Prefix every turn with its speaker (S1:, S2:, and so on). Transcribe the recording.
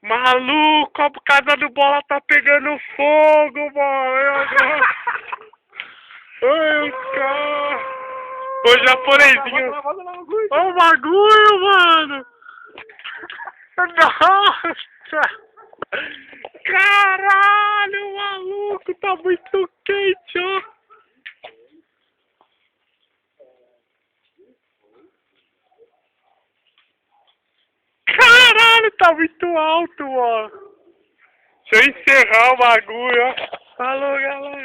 S1: Maluco, a casa do Bola tá pegando fogo, mano. Ai, os caras. Ô, japonesinho. Olha o bagulho, mano. Nossa. Caralho, maluco, tá muito quente, ó. Caralho, tá muito alto, ó. Deixa eu encerrar o bagulho, ó. Falou, galera.